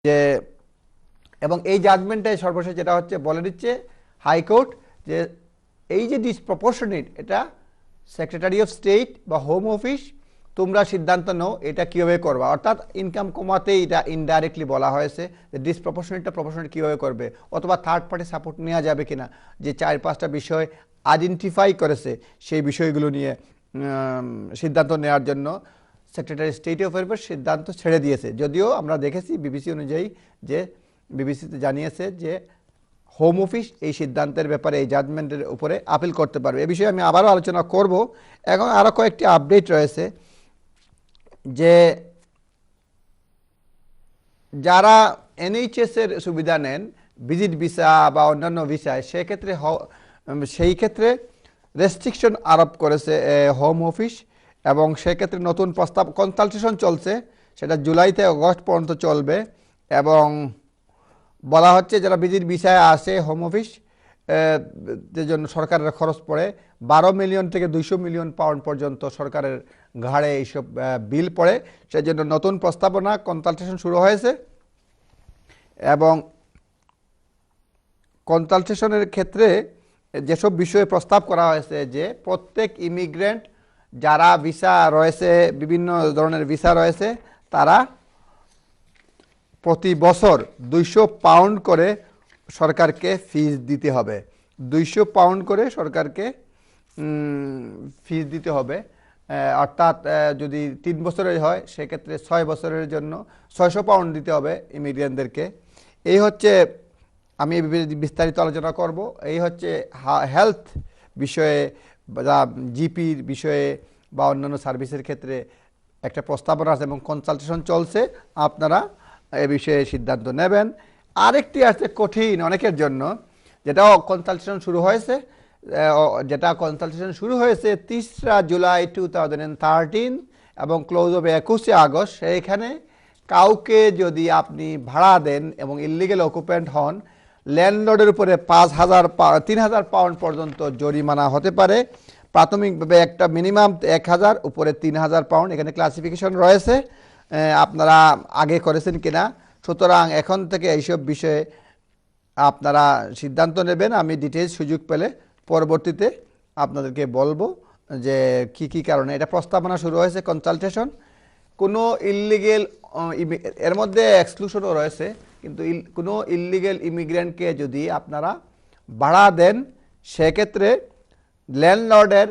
যে এবং এই জাজমেন্টে সর্বশেষ যেটা হচ্ছে বলে দিচ্ছে হাইকোর্ট যে এই যে ডিসপ্রপোর্শনেট এটা সেক্রেটারি অফ স্টেট বা হোম অফিস তোমরা সিদ্ধান্ত নাও এটা কীভাবে করবা, অর্থাৎ ইনকাম কমাতেই এটা ইনডাইরেক্টলি বলা হয়েছে যে ডিসপ্রপোর্শনেটটা প্রপোর্শনেট কীভাবে করবে, অথবা থার্ড পার্টি সাপোর্ট নেওয়া যাবে কিনা, যে 4-5টা বিষয় আইডেন্টিফাই করেছে সেই বিষয়গুলো নিয়ে সিদ্ধান্ত নেওয়ার জন্য সেক্রেটারি স্টেট অফ অ্যাফেয়ার্স সিদ্ধান্ত ছেড়ে দিয়েছে। যদিও আমরা দেখেছি বিবিসি অনুযায়ী যে বিবিসিতে জানিয়েছে যে হোম অফিস এই সিদ্ধান্তের ব্যাপারে এই জাজমেন্টের উপরে আপিল করতে পারবে। এ বিষয়ে আমি আবারও আলোচনা করব। এখন আরও কয়েকটি আপডেট রয়েছে যে যারা NHS এর সুবিধা নেন ভিজিট ভিসা বা অন্যান্য ভিসায় সেই ক্ষেত্রে রেস্ট্রিকশন আরোপ করেছে হোম অফিস, এবং সেক্ষেত্রে নতুন প্রস্তাব কনসালটেশন চলছে, সেটা জুলাই থেকে আগস্ট পর্যন্ত চলবে। এবং বলা হচ্ছে যারা ভিজিট ভিসায় আসে হোম অফিস যে জন্য সরকারের খরচ পড়ে 12 মিলিয়ন থেকে 200 মিলিয়ন পাউন্ড পর্যন্ত সরকারের ঘাড়ে এইসব বিল পড়ে। সেই জন্য নতুন প্রস্তাবনা কনসালটেশন শুরু হয়েছে, এবং কনসালটেশনের ক্ষেত্রে যেসব বিষয়ে প্রস্তাব করা হয়েছে যে প্রত্যেক ইমিগ্রেন্ট যারা ভিসা রয়েছে, বিভিন্ন ধরনের ভিসা রয়েছে, তারা প্রতি বছর 200 পাউন্ড করে সরকারকে ফিস দিতে হবে। 200 পাউন্ড করে সরকারকে ফিস দিতে হবে, অর্থাৎ যদি 3 বছরের হয় সেক্ষেত্রে 6 বছরের জন্য 600 পাউন্ড দিতে হবে ইমিগ্রেন্টদেরকে। এই হচ্ছে, আমি বিস্তারিত আলোচনা করব। এই হচ্ছে হেলথ বিষয়ে বা জিপির বিষয়ে বা অন্যান্য সার্ভিসের ক্ষেত্রে একটা প্রস্তাবনা আছে এবং কনসালটেশন চলছে, আপনারা এ বিষয়ে সিদ্ধান্ত নেবেন। আরেকটি আছে কঠিন অনেকের জন্য, যেটাও কনসালটেশন শুরু হয়েছে, 3রা জুলাই 2013 এবং ক্লোজ হবে 21শে আগস্ট। সেইখানে কাউকে যদি আপনি ভাড়া দেন এবং ইললিগেল অকুপেন্ট হন, ল্যান্ডলর্ডের উপরে 3,000 পাউন্ড পর্যন্ত জরিমানা হতে পারে। প্রাথমিকভাবে একটা মিনিমাম 1,000, উপরে 3,000 পাউন্ড। এখানে ক্লাসিফিকেশন রয়েছে, আপনারা আগে করেছেন কিনা। সুতরাং এখন থেকে এইসব বিষয়ে আপনারা সিদ্ধান্ত নেবেন। আমি ডিটেলস সুযোগ পেলে পরবর্তীতে আপনাদেরকে বলবো যে কি কি কারণে এটা প্রস্তাবনা শুরু হয়েছে কনসালটেশন। কোনো ইললিগেল, এর মধ্যে এক্সক্লুশনও রয়েছে, কিন্তু কোনো ইললিগেল ইমিগ্রেন্টকে যদি আপনারা ভাড়া দেন সেক্ষেত্রে ল্যান্ডলর্ডের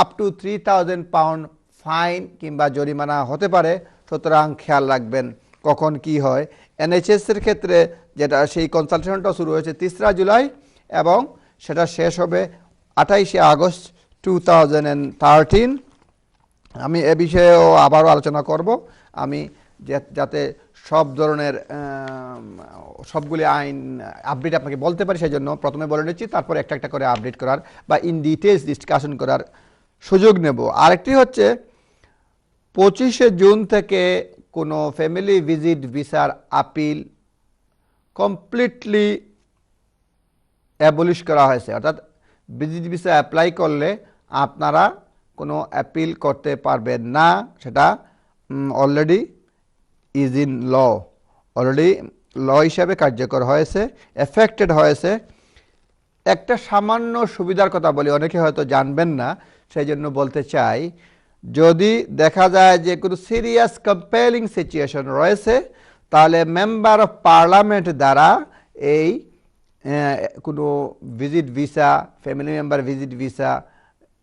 আপ টু 3,000 পাউন্ড ফাইন কিংবা জরিমানা হতে পারে। সুতরাং খেয়াল রাখবেন কখন কি হয়। NHS এর ক্ষেত্রে যেটা সেই কনসালটেশনটা শুরু হয়েছে 3রা জুলাই এবং সেটা শেষ হবে 28শে আগস্ট 2013। আমি এ বিষয়েও আবারও আলোচনা করব, আমি যাতে সব ধরনের সবগুলি আইন আপডেট আপনাকে বলতে পারি, সেই জন্য প্রথমে বলে নিচ্ছি, তারপর একটা একটা করে আপডেট করার বা ইন ডিটেলস ডিসকাশন করার সুযোগ নেব। আরেকটি হচ্ছে 25শে জুন থেকে কোনো ফ্যামিলি ভিজিট ভিসার আপিল কমপ্লিটলি অ্যাবলিশ করা হয়েছে, অর্থাৎ ভিজিট ভিসা অ্যাপ্লাই করলে আপনারা কোনো অ্যাপিল করতে পারবেন না। সেটা already is in law, already law হিসাবে কার্যকর হয়েছে, এফেক্টেড হয়েছে। একটা সামান্য সুবিধার কথা বলি, অনেকে হয়তো জানবেন না, সেই জন্য বলতে চাই। যদি দেখা যায় যে কোনো সিরিয়াস কম্পেলিং সিচুয়েশন রয়েছে, তাহলে মেম্বার অফ পার্লামেন্ট দ্বারা এই কোনো visit visa, family member visit visa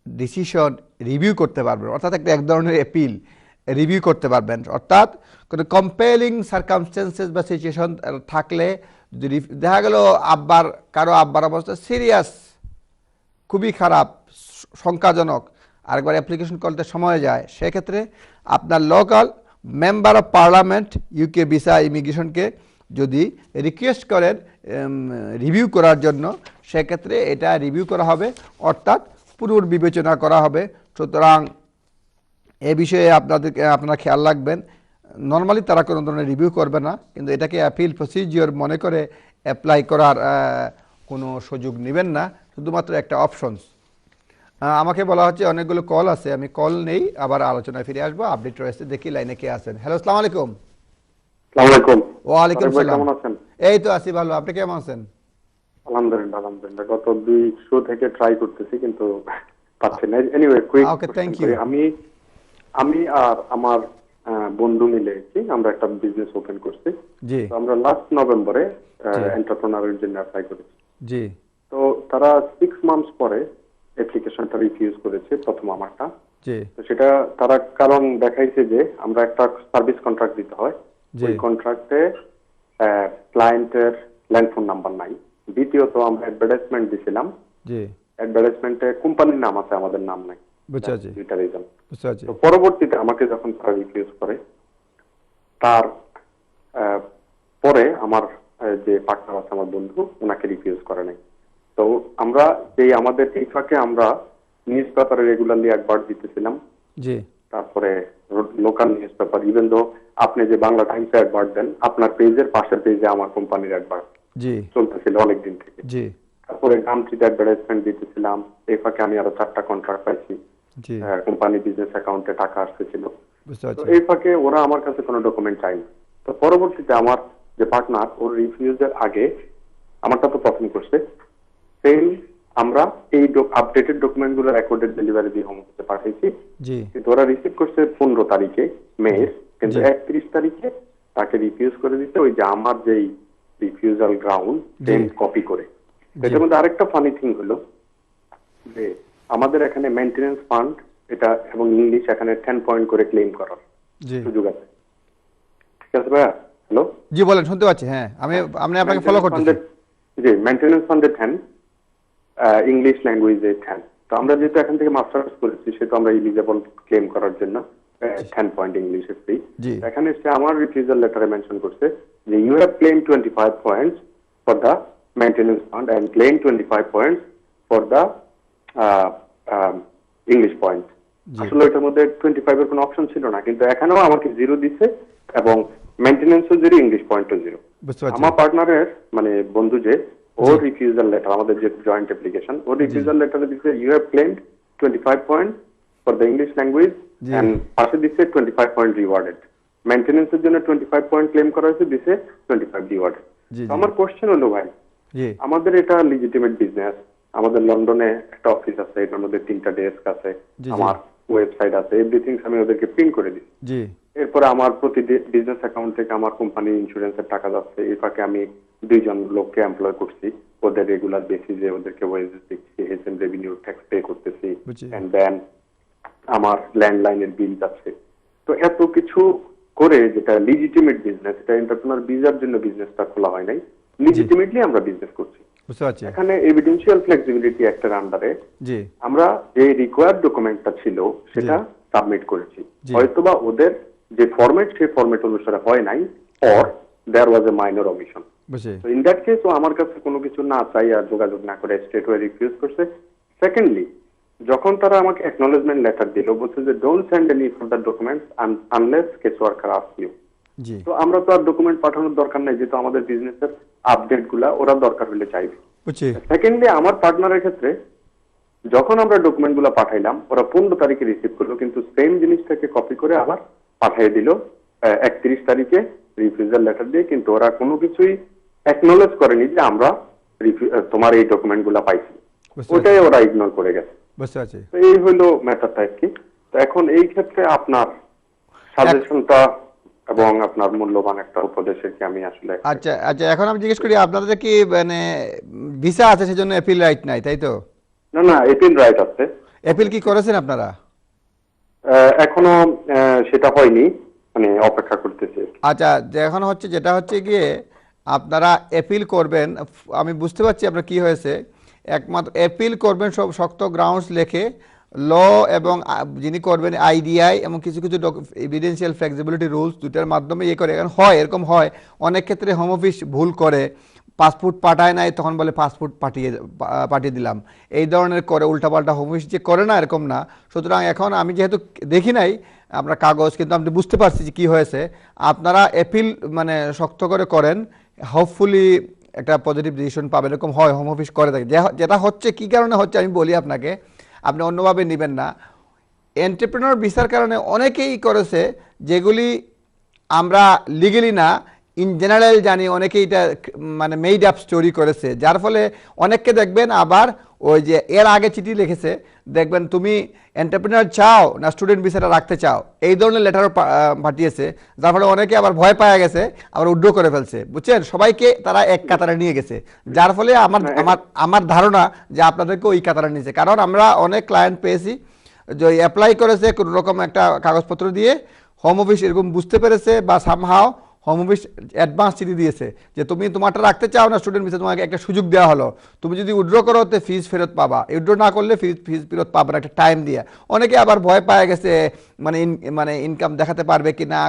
decision review করতে পারবেন, অর্থাৎ এক ধরনের অ্যাপিল রিভিউ করতে পারবেন। অর্থাৎ কোনো কম্পেলিং সার্কামস্টেন্সেস বা সিচুয়েশন থাকলে, যদি দেখা গেল কারো আব্বার অবস্থা সিরিয়াস, খুবই খারাপ, শঙ্কাজনক, আরেকবার অ্যাপ্লিকেশন করতে সময় যায়, সেক্ষেত্রে আপনার local member of parliament UK visa ইমিগ্রেশনকে যদি রিকোয়েস্ট করেন রিভিউ করার জন্য, সেক্ষেত্রে এটা রিভিউ করা হবে, অর্থাৎ পুনর্বিবেচনা করা হবে। সুতরাং এ বিষয়ে আপনারা খেয়াল রাখবেন। নর্মালি তারা কোনো ধরনের রিভিউ করবে না, কিন্তু এটাকে অ্যাপিল প্রসিজিওর মনে করে অ্যাপ্লাই করার কোনো সুযোগ নেবেন না, শুধুমাত্র একটা অপশনস। আমাকে বলা হচ্ছে অনেকগুলো কল আছে, আমি কল নেই, আবার আলোচনায় ফিরে আসবো। আপডেট রয়েছে, দেখি লাইনে কে আছেন। হ্যালো, আসসালামু আলাইকুম। আসসালামু আলাইকুম। ওয়ালাইকুম আরেক ভাই সালাম। কেমন আছেন? এই তো আছি ভালো, আপনি কেমন আছেন? আলহামদুলিল্লাহ। গত 2 শো থেকে ট্রাই করতেছি কিন্তু পাচ্ছি না। Anyway quick okay, question thank you. করি। আমি আমি আর আমার বন্ধু মিলে আমরা একটা বিজনেস ওপেন করছি। জি তো আমরা লাস্ট নভেম্বরে জি এন্টারপ্রেনারের জন্য অ্যাপ্লাই করেছি। জি তো তারা 6 মান্থস পরে অ্যাপ্লিকেশনটা রিফিউজ করেছে, প্রথম আমারটা। জি তো সেটা তারা কারণ দেখাইছে যে আমরা একটা সার্ভিস কন্ট্রাক্ট দিতে হয়, জি ওই কন্ট্রাক্টে ক্লায়েন্টের ল্যান্ডফোন নাম্বার নাই। দ্বিতীয়ত আমরা অ্যাডভার্টাইজমেন্ট দিছিলাম, জি অ্যাডভার্টাইজমেন্টে কোম্পানির নাম আছে, আমাদের নাম নাই। বুঝতে পারছি দুইটা রিজন। বুঝতে পারছি। তো পরবর্তীতে আমাকে যখন তারা রিফিউজ করে, তার আহ, পরে আমার যে পার্টনার আছে, আমার বন্ধু, ওনাকে রিফিউজ করে নাই। তো আমরা আমাদের এই ফাঁকে আমরা নিউজ পেপারে রেগুলারলি অ্যাডভার্ট দিতেছিলাম। জি তারপরে local news paper, even though আপনি যে বাংলা টাইমসে অ্যাডভার্ট দেন, আপনার পেজের পাশের পেজে আমার কোম্পানির অ্যাডভার্ট জি চলতেছিল অনেকদিন থেকে। জি তারপরে গামচিতে অ্যাডভার্টাইজমেন্ট দিতেছিলাম। এই ফাঁকে আমি আরো 4টা কন্ট্রাক্ট পাইছি, জি কোম্পানি বিজনেস অ্যাকাউন্টে টাকা আসতেছিল। বুঝতে তো পারছি। এই ফাঁকে ওরা আমার কাছে কোনো ডকুমেন্ট চায়নি। তো পরবর্তীতে আমার যে পার্টনার, ওর রিফিউজের আগে আমারটা তো প্রথম করছে, সেম আমরা এই আপডেটেড ডকুমেন্ট গুলো রেকর্ডেড ডেলিভারি দিয়ে হোম অফিসে পাঠিয়েছি। জি কিন্তু ওরা রিসিভ করছে 15 তারিখে মে, কিন্তু জি 31 তারিখে তাকে রিফিউজ করে দিতে, ওই যে আমার যেই রিফিউজাল গ্রাউন্ড জি সেম কপি করে। জি এটার মধ্যে আরেকটা ফানি থিং হলো যে আমাদের এখানে মেইনটেনেন্স ফান্ড এটা এবং ইংলিশ এখানে 10 পয়েন্ট করে ক্লেম করার জি সুযোগ আছে। ঠিক আছে ভাইয়া? হ্যালো, জি বলেন, শুনতে পাচ্ছি। হ্যাঁ, আমি আপনাকে ফলো করতেছি। জি, মেইনটেনেন্স ফান্ডে 10, ইংলিশ ল্যাঙ্গুয়েজে 10। তো আমরা যেহেতু এখান থেকে মাস্টার্স করেছি, সেহেতু আমরা এলিজেবল ক্লেম করার জন্য 10 পয়েন্ট ইংলিশে ফ্রি। জি এখানে সে আমার রিফিউজাল লেটারে মেনশন করছে যে you have claim 25 points for the maintenance fund and claim 25 points for the English point. জি আসলে এটার মধ্যে 25 এর কোনো অপশন ছিল না, কিন্তু এখানেও আমাকে 0 দিছে এবং মেইনটেনেন্সও 0, ইংলিশ পয়েন্টও 0। বুঝতে পারছি। আমার পার্টনারের মানে বন্ধু যে, ওর জি রিফিউজাল লেটার, আমাদের যে জয়েন্ট অ্যাপ্লিকেশন, ওর জি রিফিউজাল লেটারে দিচ্ছে you have claimed 25 point for the English language জি এন্ড পাশে দিচ্ছে 25 পয়েন্ট রিওয়ার্ডেড। মেইনটেনেন্সের জন্য 25 পয়েন্ট ক্লেম করা হয়েছে, দিছে 25 রিওয়ার্ডেড। জি তো জি আমার কোশ্চেন হলো ভাই, জি আমাদের এটা লিজিটিমেট বিজনেস, আমাদের লন্ডনে একটা অফিস আছে, এটার মধ্যে 3টা ডেস্ক আছে, জি জি আমার ওয়েবসাইট আছে, এভরিথিং আমি ওদেরকে প্রিন্ট করে দিই। জি এরপরে আমার প্রতি বিজনেস অ্যাকাউন্ট থেকে আমার কোম্পানির ইন্স্যুরেন্সের টাকা যাচ্ছে। এই ফাঁকে আমি 2 জন লোককে এমপ্লয় করছি, ওদের রেগুলার বেসিসে ওদেরকে ওয়েজেস দিচ্ছি, হেলথ রেভিনিউ ট্যাক্স পে করতেছি, বুঝছি। এন্ড দেন আমার ল্যান্ডলাইনের বিল যাচ্ছে। তো এত কিছু করে, যেটা লিজিটিমেট বিজনেস, এটা এন্টারপ্রেনার ভিসার জন্য বিজনেসটা খোলা হয় নাই, জি লিজিটিমেটলি আমরা বিজনেস করছি। বুঝতে পারছি। এখানে এভিডেন্সিয়াল ফ্লেক্সিবিলিটি অ্যাক্টের আন্ডারে জি আমরা যে রিকোয়ার্ড ডকুমেন্টটা ছিল সেটা জি সাবমিট করেছি। জি হয়তোবা ওদের যে ফরম্যাট, সেই ফরম্যাট অনুসারে হয় নাই, or there was a minor omission. বুঝছি। তো ইন দ্যাট কেস ও আমার কাছে কোনো কিছু না চাই আর যোগাযোগ না করে স্ট্রেট ওয়ে রিফিউজ করছে। সেকেন্ডলি, যখন তারা আমাকে অ্যাকনোলেজমেন্ট লেটার দিল, বলছে যে don't send any further documents unless case worker ask you. জি তো আমরা তো আর ডকুমেন্ট পাঠানোর দরকার নাই, যেহেতু আমাদের বিজনেসের আপডেট গুলা ওরা দরকার হলে চাইবে। বুঝছি। সেকেন্ডলি, আমার পার্টনারের ক্ষেত্রে যখন আমরা ডকুমেন্ট গুলো পাঠাইলাম, ওরা 15 তারিখে রিসিভ করলো, কিন্তু সেম জিনিসটাকে কপি করে আবার পাঠিয়ে দিল 31 তারিখে রিফিউজাল লেটার দিয়ে। কিন্তু ওরা কোনো কিছুই অ্যাকনোলেজ করেনি যে আমরা তোমার এই ডকুমেন্ট গুলা পাইছি, বুঝতে ওটাই পারছি। ওরা ইগনোর করে গেছে। বুঝতে পারছি। তো এই হলো ম্যাটারটা কি। তো এখন এই ক্ষেত্রে আপনার সাজেশনটা এবং আপনার মূল্যবান একটা উপদেশের কি আমি আসলে। আচ্ছা আচ্ছা, এখন আমি জিজ্ঞেস করি, আপনাদের কি মানে ভিসা আছে, সেজন্য অ্যাপিল রাইট নাই, তাই তো? না না, এপিল রাইট আছে। অ্যাপিল কি করেছেন আপনারা? এখনো সেটা হয়নি, মানে অপেক্ষা করতেছি। আচ্ছা, এখন হচ্ছে যেটা হচ্ছে গিয়ে আপনারা অ্যাপিল করবেন। আমি বুঝতে পারছি আপনার কি হয়েছে। একমাত্র অ্যাপিল করবেন সব শক্ত গ্রাউন্ডস লেখে, ল এবং যিনি করবেন আইডিআই এবং কিছু কিছু এভিডেন্সিয়াল ফ্লেক্সিবিলিটি রুলস, দুটার মাধ্যমে ইয়ে করে। এখন হয় এরকম হয় অনেক ক্ষেত্রে হোম অফিস ভুল করে, পাসপোর্ট পাঠায় নাই, তখন বলে পাসপোর্ট পাঠিয়ে দিলাম, এই ধরনের করে উল্টাপাল্টা। হোম অফিস যে করে না এরকম না। সুতরাং এখন আমি যেহেতু দেখি নাই আপনার কাগজ, কিন্তু আমি বুঝতে পারছি যে কী হয়েছে। আপনারা অ্যাপিল মানে শক্ত করে করেন, হোপফুলি একটা পজিটিভ ডিসিশন পাবেন। এরকম হয়, হোম অফিস করে থাকে। যেটা হচ্ছে কী কারণে হচ্ছে আমি বলি আপনাকে, আপনি অন্যভাবে নেবেন না। এন্টারপ্রেনার ভিসার কারণে অনেকেই করেছে যেগুলি আমরা লিগেলি না, ইন জেনারেল জানি অনেকে এটা মানে মেড আপ স্টোরি করেছে, যার ফলে অনেককে দেখবেন আবার ওই যে এর আগে চিঠি লিখেছে, দেখবেন তুমি এন্টারপ্রেনার চাও না স্টুডেন্ট ভিসাটা রাখতে চাও, এই ধরনের লেটারও পাঠিয়েছে, যার ফলে অনেকে আবার ভয় পাওয়া গেছে, আবার উড্র করে ফেলছে, বুঝছেন, সবাইকে তারা এক কাতারে নিয়ে গেছে, যার ফলে আমার আমার আমার ধারণা যে আপনাদেরকে ওই কাতারে নিয়েছে, কারণ আমরা অনেক ক্লায়েন্ট পেয়েছি যে অ্যাপ্লাই করেছে কোনো রকম একটা কাগজপত্র দিয়ে, হোম অফিস এরকম বুঝতে পেরেছে বা সামহাও হোম অফিস অ্যাডভান্স চিঠি দিয়েছে যে তুমি তোমারটা রাখতে চাও না স্টুডেন্ট ভিসা, তোমাকে একটা সুযোগ দেওয়া হলো, তুমি যদি উইথড্র করো তো ফিজ ফেরত পাবা, উইথড্র না করলে ফিজ ফেরত পাবা না, একটা টাইম দিয়ে। অনেকে আবার ভয় পায় গেছে মানে ইনকাম দেখাতে পারবে কি না,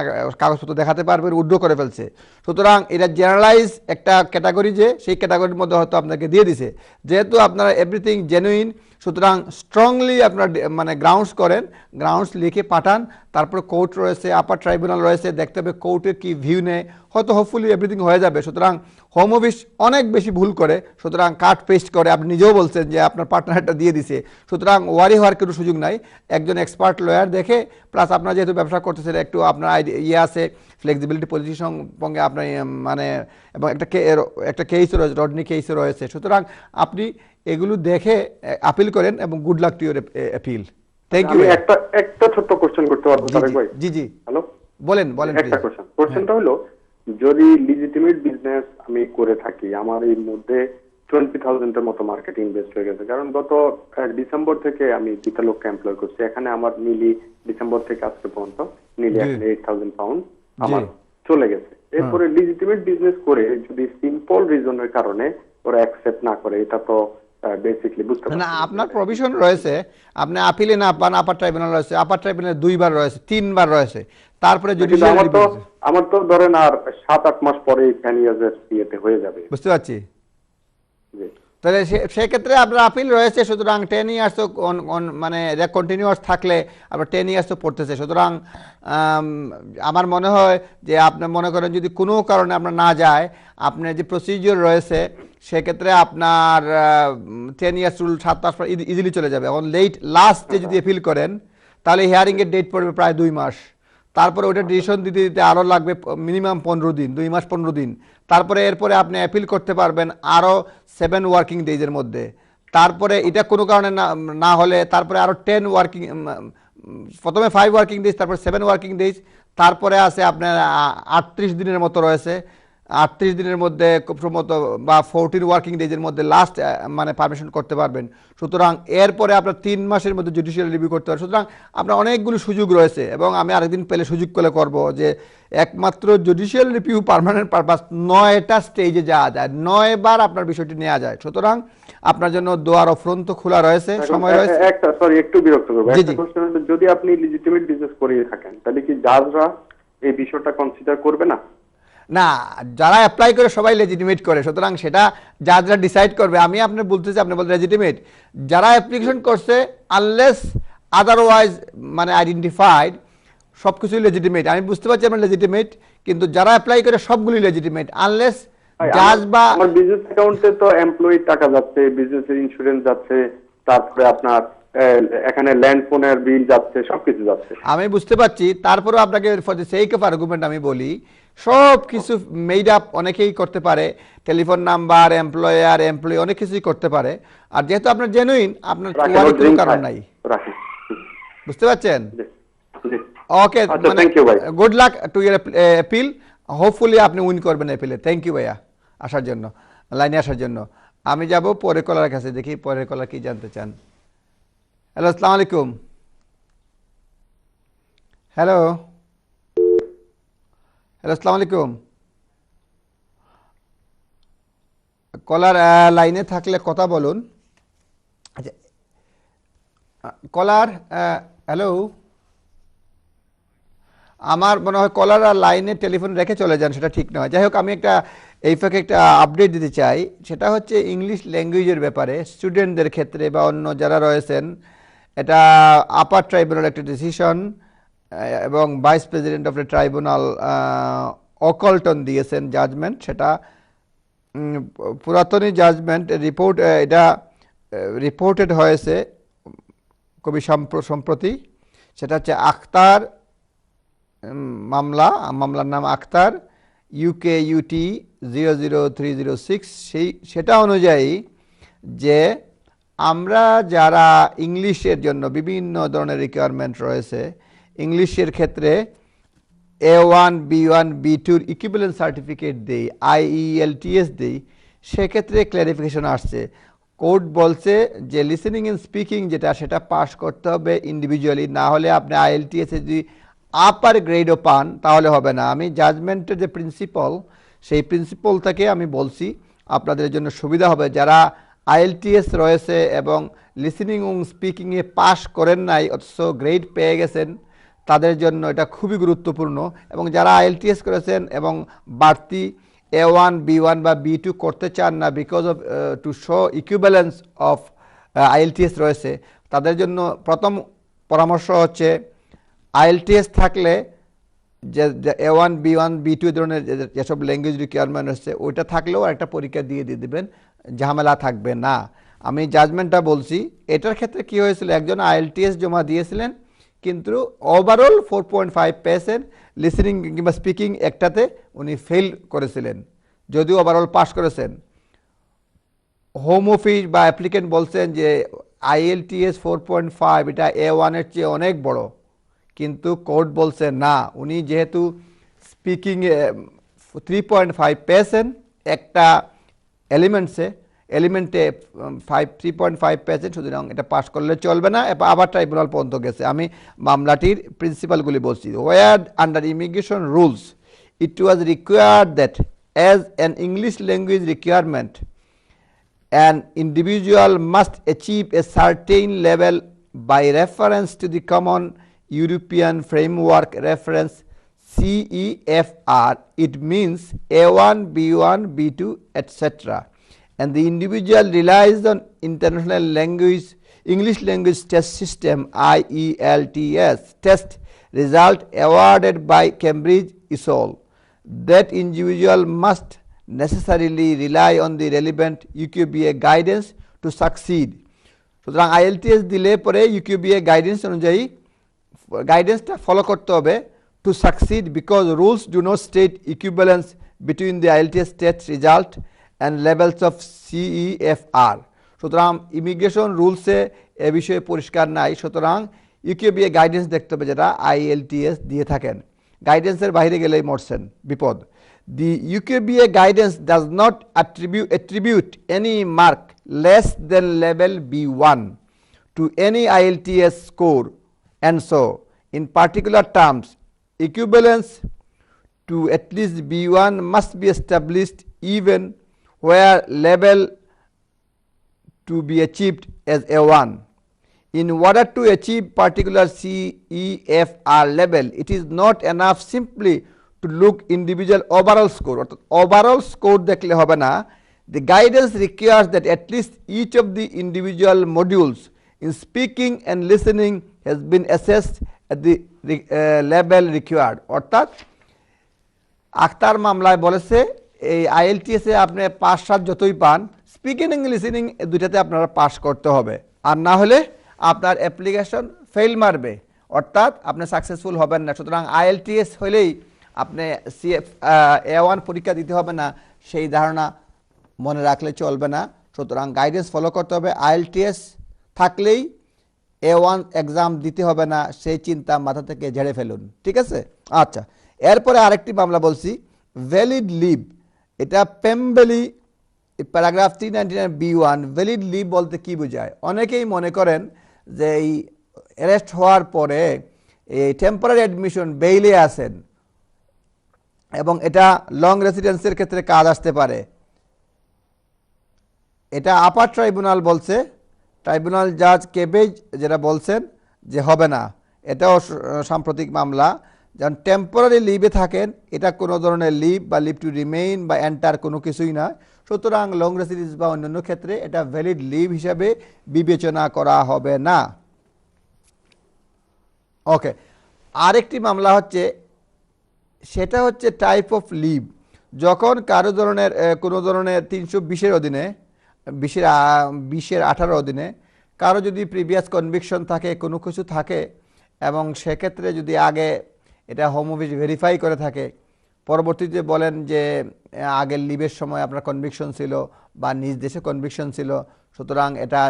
কাগজপত্র দেখাতে পারবে, উইথড্র করে ফেলছে। সুতরাং এটা জেনারেলাইজ একটা ক্যাটাগরি, যে সেই ক্যাটাগরির মধ্যে হয়তো আপনাকে দিয়ে দিছে, যেহেতু আপনারা এভরিথিং জেনুইন, সুতরাং স্ট্রংলি আপনার মানে গ্রাউন্ডস করেন, গ্রাউন্ডস লিখে পাঠান, তারপর কোর্ট রয়েছে, আপার ট্রাইব্যুনাল রয়েছে, দেখতে হবে কোর্টের কি ভিউ নেয়, হয়তো হোপফুলি এভরিথিং হয়ে যাবে। সুতরাং হোম অফিস অনেক বেশি ভুল করে, সুতরাং কাট পেস্ট করে, আপনি নিজেও বলছেন যে আপনার পার্টনারটা দিয়ে দিছে, সুতরাং ওয়ারি হওয়ার কোনো সুযোগ নাই। একজন এক্সপার্ট লয়ার দেখে, প্লাস আপনার যেহেতু ব্যবসা করতেছেন একটু আপনার ইয়ে আছে, ফ্লেক্সিবিলিটি পলিসির সঙ্গে আপনার মানে, এবং একটা কেসও রয়েছে, রডনি কেসও রয়েছে, সুতরাং আপনি এগুলো দেখে আপিল করেন এবং good luck to your appeal. Thank you. একটা ছোট্ট কোশ্চেন করতে পারবো তারেক ভাই? জি জি, হ্যালো, বলেন বলেন। একটা কোশ্চেনটা হলো, যদি লিজিটিমেট বিজনেস আমি করে থাকি, আমার এর মধ্যে 20,000 এর মতো মার্কেট ইনভেস্ট হয়ে গেছে, কারণ গত ডিসেম্বর থেকে আমি 2টা লোককে এমপ্লয় করছি, এখানে আমার নিলি ডিসেম্বর থেকে আজকে পর্যন্ত নিলি 8,000 পাউন্ড আমার চলে গেছে। এরপরে লিজিটিমেট বিজনেস করে যদি সিম্পল রিজনের কারণে ওরা অ্যাকসেপ্ট না করে, এটা তো বেসিক্যালি বুঝতে পারছেন না, আপনার প্রভিশন রয়েছে, আপনি আপিলে না পান, আপার ট্রাইব্যুনাল রয়েছে, আপার ট্রাইব্যুনালে 2বার রয়েছে, 3বার রয়েছে, তারপরে জুডিশিয়াল রিভিউ। আমার তো ধরেন আর 7-8 মাস পরে 10 ইয়ার্সের ইয়েতে হয়ে যাবে, বুঝতে পারছি। তাহলে সেক্ষেত্রে আপনার আপিল রয়েছে, সুতরাং 10 ইয়ার্স তো মানে কন্টিনিউয়াস থাকলে আপনার 10 ইয়ার্স তো পড়তেছে, সুতরাং আমার মনে হয় যে আপনি মনে করেন যদি কোনো কারণে আপনার না যায়, আপনার যে প্রসিজিওর রয়েছে সেক্ষেত্রে আপনার 10 ইয়ার্স রুল 7 মাস পর ইজিলি চলে যাবে। এখন লাস্টে যদি অ্যাপিল করেন তাহলে হিয়ারিংয়ের ডেট পড়বে প্রায় 2 মাস, তারপরে ওটা ডিসিশন দিতে দিতে আরও লাগবে মিনিমাম 15 দিন, 2 মাস 15 দিন, তারপরে এরপরে আপনি অ্যাপিল করতে পারবেন আরও 7 ওয়ার্কিং ডেজের মধ্যে, তারপরে এটা কোনো কারণে না হলে তারপরে আরও 10 ওয়ার্কিং, প্রথমে 5 ওয়ার্কিং ডেজ, তারপরে 7 ওয়ার্কিং ডেজ, তারপরে আছে আপনার 38 দিনের মতো রয়েছে, 38 দিনের মধ্যে খুব সম্ভবত বা 14 ওয়ার্কিং ডেজের মধ্যে লাস্ট মানে পারমিশন করতে পারবেন। সুতরাং এরপরে আপনার 3 মাসের মধ্যে জুডিশিয়াল রিভিউ করতে পারবেন। সুতরাং আপনার অনেকগুলো সুযোগ রয়েছে, এবং আমি আরেকদিন পেলে সুযোগ করে করব যে একমাত্র জুডিশিয়াল রিভিউ পার্মানেন্ট পারপাস 9টা স্টেজে যাওয়া যায়, 9 বার আপনার বিষয়টি নেওয়া যায়। সুতরাং আপনার জন্য দোয়ার অফ্রন্ত খোলা রয়েছে, সময় রয়েছে। একটু বিরক্ত করব, একটা কোশ্চেন হলো, যদি আপনি লিজিটিমেট বিজনেস করিয়ে থাকেন তাহলে কি জাজরা এই বিষয়টা কনসিডার করবে না? না, যারা অ্যাপ্লাই করে সবাই লেজিটিমেট করে, সুতরাং সেটা যারা ডিসাইড করবে। আমি আপনার বলতেছি, আপনি বলতে লেজিটিমেট, যারা অ্যাপ্লিকেশন করছে আনলেস আদারওয়াইজ মানে আইডেন্টিফাইড সব কিছুই লেজিটিমেট। আমি বুঝতে পারছি আপনার লেজিটিমেট, কিন্তু যারা অ্যাপ্লাই করে সবগুলি লেজিটিমেট আনলেস জাজ বা আমার বিজনেস অ্যাকাউন্টে তো এমপ্লয়ি টাকা যাচ্ছে, বিজনেসের ইন্স্যুরেন্স যাচ্ছে, তারপরে আপনার এখানে ল্যান্ড ফোনের বিল যাচ্ছে, সবকিছু যাচ্ছে। আমি বুঝতে পারছি, তারপরেও আপনাকে for the sake of argument আমি বলি, সব কিছু মেড আপ অনেকেই করতে পারে, টেলিফোন নাম্বার, এমপ্লয়ার, এমপ্লয়ি অনেক কিছুই করতে পারে, আর যেহেতু আপনার জেনুইন, আপনার কোনো কারণ নাই। বুঝতে পারছেন? Okay, good luck to your appeal, hopefully আপনি উইন করবেন অ্যাপিলে। থ্যাংক ইউ ভাইয়া আসার জন্য, লাইনে আসার জন্য। আমি যাব পরের কলার কাছে, দেখি পরের কলার কি জানতে চান। হ্যালো, আসসালামু আলাইকুম। হ্যালো হ্যালো, আসসালামু আলাইকুম। কলার লাইনে থাকলে কথা বলুন। আচ্ছা, কলার হ্যালো, আমার মনে হয় কলার আর লাইনে টেলিফোন রেখে চলে যান, সেটা ঠিক নয়। যাই হোক, আমি এই ফাঁকে একটা আপডেট দিতে চাই, সেটা হচ্ছে ইংলিশ ল্যাঙ্গুয়েজের ব্যাপারে স্টুডেন্টদের ক্ষেত্রে বা অন্য যারা রয়েছেন। এটা আপার ট্রাইব্যুনাল একটা ডিসিশন, এবং vice president of the tribunal Ockelton দিয়েছেন জাজমেন্ট। সেটা পুরাতনী জাজমেন্ট রিপোর্ট, এটা রিপোর্টেড হয়েছে খুবই সম্প্রতি। সেটা হচ্ছে আখতার মামলার নাম আক্তার UK UT 00306। সেটা অনুযায়ী যে আমরা যারা ইংলিশের জন্য বিভিন্ন ধরনের রিকোয়ারমেন্ট রয়েছে, ইংলিশের ক্ষেত্রে A1 B1 B2 equivalent certificate দেই, IELTS দেই, সেক্ষেত্রে ক্ল্যারিফিকেশন আসছে। কোর্ট বলছে যে লিসেনিং এন্ড স্পিকিং যেটা সেটা পাস করতে হবে ইন্ডিভিজুয়ালি, না হলে আপনি IELTS এ যদি আপার গ্রেডও পান তাহলে হবে না। আমি জাজমেন্টের যে প্রিন্সিপাল সেই প্রিন্সিপাল থেকে আমি বলছি আপনাদের জন্য সুবিধা হবে, যারা IELTS রয়েছে এবং লিসেনিং ও স্পিকিংয়ে পাস করেন নাই অথচ গ্রেড পেয়ে গেছেন, তাদের জন্য এটা খুবই গুরুত্বপূর্ণ। এবং যারা IELTS করেছেন এবং বাড়তি A1 B1 বা B2 করতে চান না because of to show equivalence of IELTS রয়েছে, তাদের জন্য প্রথম পরামর্শ হচ্ছে IELTS থাকলে যে A1 B1 B2 ধরনের যেসব ল্যাঙ্গুয়েজ রিকোয়ারমেন্ট হচ্ছে ওইটা থাকলেও একটা পরীক্ষা দিয়ে দিবেন, ঝামেলা থাকবে না। আমি জাজমেন্টটা বলছি। এটার ক্ষেত্রে কি হয়েছিল, একজন IELTS জমা দিয়েছিলেন কিন্তু ওভারঅল 4.5 পেয়েছেন, লিসেনিং কিংবা স্পিকিং একটাতে উনি ফেল করেছিলেন, যদিও ওভারঅল পাস করেছেন। হোম অফিস বা অ্যাপ্লিকেন্ট বলছেন যে IELTS 4.5 এটা A1 এর চেয়ে অনেক বড়, কিন্তু কোর্ট বলছে না, উনি যেহেতু স্পিকিংয়ে 3.5 পেয়েছেন একটা এলিমেন্টে 3.5 পেয়েছেন, সুতরাং এটা পাস করলে চলবে না, আবার ট্রাইব্যুনাল পর্যন্ত গেছে। আমি মামলাটির প্রিন্সিপালগুলি বলছি। Were under immigration rules it was required that as an English language requirement an individual must achieve a certain level by reference to the Common European Framework Reference CEFR. It means A1, B1, B2, etc. And the individual relies on international language, English language test system IELTS test result awarded by Cambridge ESOL. That individual must necessarily rely on the relevant UKBA guidance to succeed. সুতরাং IELTS দিলে পরে UKBA guidance অনুযায়ী গাইডেন্সটা follow করতে হবে to succeed, because rules do not state equivalence between the IELTS test result and levels of CEFR। সুতরাং immigration রুলসে এ বিষয়ে পরিষ্কার নাই, সুতরাং UKBA গাইডেন্স দেখতে হবে যেটা IELTS দিয়ে থাকেন। গাইডেন্সের বাইরে গেলেই মরছেন, বিপদ। The UKBA guidance does not attribute any mark less than level B1 to any IELTS score, and so, in particular terms, equivalence to at least B1 must be established even where level to be achieved as A1. In order to achieve particular CEFR level, it is not enough simply to look individual overall score, অর্থাৎ overall score দেখলে হবে না। The guidance requires that at least each of the individual modules in speaking and listening has been assessed at the level required. অর্থাৎ আক্তার মামলায় বলেছে এই IELTS এ আপনি 5-7 যতই পান, স্পিকিং এবং লিসেনিং দুইটাতে আপনারা পাস করতে হবে, আর না হলে আপনার অ্যাপ্লিকেশন ফেল মারবে, অর্থাৎ আপনি সাকসেসফুল হবেন না। সুতরাং IELTS হলেই আপনি A1 পরীক্ষা দিতে হবে না, সেই ধারণা মনে রাখলে চলবে না। সুতরাং গাইডেন্স ফলো করতে হবে। IELTS থাকলেই A1 এক্সাম দিতে হবে না, সেই চিন্তা মাথা থেকে ঝেড়ে ফেলুন, ঠিক আছে? আচ্ছা, এরপরে আরেকটি মামলা বলছি, ভ্যালিড লিভ। এটা পেমবেলি প্যারাগ্রাফ 399B1। ভ্যালিড লিভ বলতে কি বোঝায়? অনেকেই মনে করেন যে এই অ্যারেস্ট হওয়ার পরে এই টেম্পোরারি অ্যাডমিশন বেইলে আছেন এবং এটা লং রেসিডেন্সের ক্ষেত্রে কাজ আসতে পারে। এটা আপার ট্রাইব্যুনাল বলছে, ট্রাইব্যুনাল জাজ কেবেজ যেটা বলছেন যে হবে না। এটাও সাম্প্রতিক মামলা, যেমন টেম্পোরারি লিভে থাকেন, এটা কোনো ধরনের লিভ বা লিভ টু রিমেইন বা এন্টার কোনো কিছুই না। সুতরাং লং রেসিডেন্স বা অন্যান্য ক্ষেত্রে এটা ভ্যালিড লিভ হিসাবে বিবেচনা করা হবে না। ওকে, আরেকটি মামলা হচ্ছে, সেটা হচ্ছে টাইপ অফ লিভ। যখন কারো ধরনের কোনো ধরনের 320-এর অধীনে 20-18 অধীনে কারো যদি প্রিভিয়াস কনভিকশন থাকে, কোনো কিছু থাকে, এবং সেক্ষেত্রে যদি আগে এটা হোম অফিস ভেরিফাই করে থাকে। পরবর্তীতে বলেন যে আগের লিভের সময় আপনার কনভিকশন ছিল বা নিজ দেশে কনভিকশন ছিল, সুতরাং এটা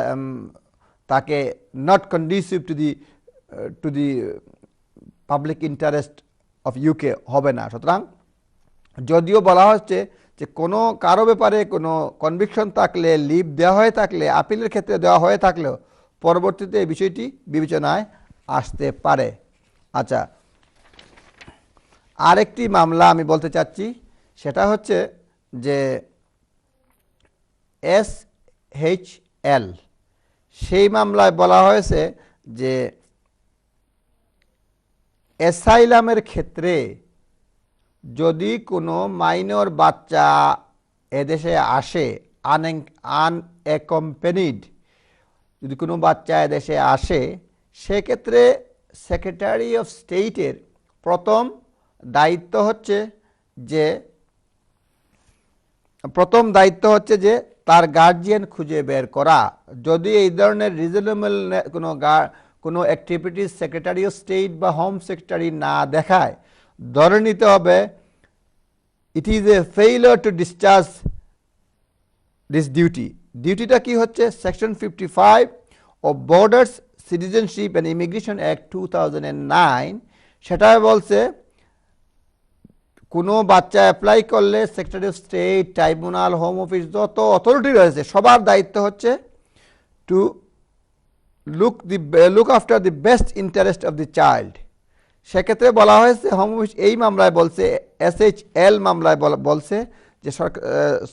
তাকে not conducive to the public interest of UK হবে না। সুতরাং যদিও বলা হচ্ছে যে কোনো কারো ব্যাপারে কোনো কনভিকশন থাকলে, লিভ দেওয়া হয়ে থাকলে, আপিলের ক্ষেত্রে দেওয়া হয়ে থাকলেও পরবর্তীতে এই বিষয়টি বিবেচনায় আসতে পারে। আচ্ছা, আরেকটি মামলা আমি বলতে চাচ্ছি, সেটা হচ্ছে যে SHL, সেই মামলায় বলা হয়েছে যে অ্যাসাইলামের ক্ষেত্রে যদি কোনো মাইনর বাচ্চা এদেশে আসে, আনঅ্যাকম্পানিড যদি কোনো বাচ্চা এদেশে আসে, সেক্ষেত্রে সেক্রেটারি অফ স্টেটের প্রথম দায়িত্ব হচ্ছে যে তার গার্জিয়ান খুঁজে বের করা। যদি এই ধরনের রিজনেবল কোনো অ্যাক্টিভিটিস সেক্রেটারি অফ স্টেট বা হোম সেক্রেটারি না দেখায়, ধরে নিতে হবে it is a failure to discharge this duty. ডিউটিটা কি হচ্ছে? Section 55 of borders, citizenship and immigration act 2009 সেটা বলছে কোনো বাচ্চা অ্যাপ্লাই করলে secretary of state, tribunal, home office, যত অথরিটি রয়েছে সবার দায়িত্ব হচ্ছে to look after the best interest of the child. সেক্ষেত্রে বলা হয়েছে, হোম অফিস এই মামলায় বলছে, SHL মামলায় বলছে যে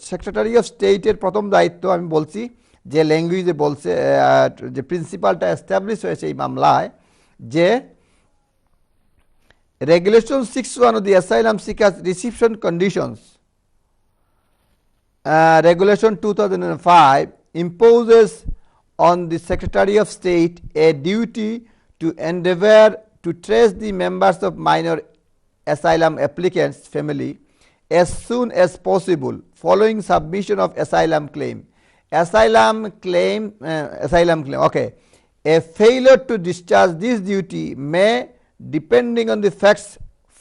সেক্রেটারি অফ স্টেটের প্রথম দায়িত্ব, আমি বলছি যে ল্যাঙ্গুয়েজে বলছে, যে প্রিন্সিপালটা এস্টাবলিশ হয়েছে এই মামলায়, যে Regulation 6(1) of the Asylum Seekers Reception Conditions, Regulation 2005 imposes on the Secretary of State a duty to endeavor to trace the members of minor asylum applicants' family as soon as possible following submission of asylum claim. Asylum claim. Okay. A failure to discharge this duty may, depending on the facts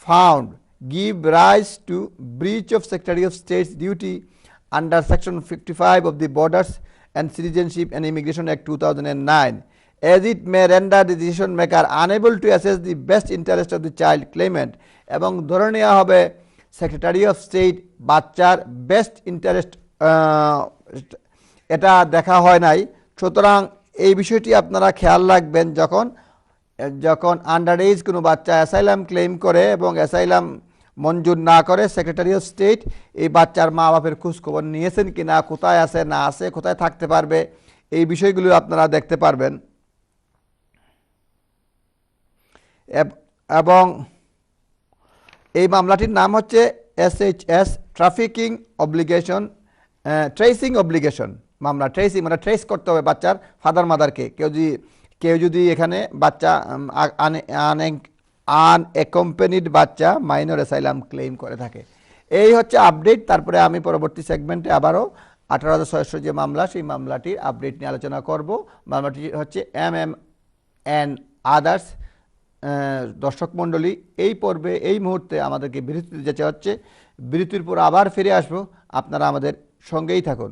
found, give rise to breach of Secretary of State's duty under Section 55 of the Borders and Citizenship and Immigration Act 2009, as it may render the decision maker unable to assess the best interest of the child claimant, এবং ধরে নেওয়া হবে secretary of state বাচ্চার best interest এটা দেখা হয় নাই। সুতরাং এই বিষয়টি আপনারা খেয়াল রাখবেন, যখন আন্ডার এজ কোনো বাচ্চা অ্যাসাইলাম ক্লেম করে এবং অ্যাসাইলাম মঞ্জুর না করে, সেক্রেটারি অফ স্টেট এই বাচ্চার মা বাপের খোঁজখবর নিয়েছেন কিনা, কোথায় আছে না আছে, কোথায় থাকতে পারবে, এই বিষয়গুলো আপনারা দেখতে পারবেন। এবং এই মামলাটির নাম হচ্ছে SHS trafficking obligation, tracing obligation মামলা। ট্রেসিং মানে ট্রেস করতে হবে বাচ্চার ফাদার মাদারকে। কেউ যদি এখানে বাচ্চা আনঅ্যাকম্পানিড বাচ্চা মাইনর অ্যাসাইলাম ক্লেম করে থাকে। এই হচ্ছে আপডেট। তারপরে আমি পরবর্তী সেগমেন্টে আবারও 18,600 যে মামলা, সেই মামলাটির আপডেট নিয়ে আলোচনা করব। মামলাটি হচ্ছে MM and আদার্স। দর্শক মণ্ডলী, এই পর্বে এই মুহূর্তে আমাদেরকে বিরতিতে যেতে হচ্ছে। বিরতির পর আবার ফিরে আসবো, আপনারা আমাদের সঙ্গেই থাকুন।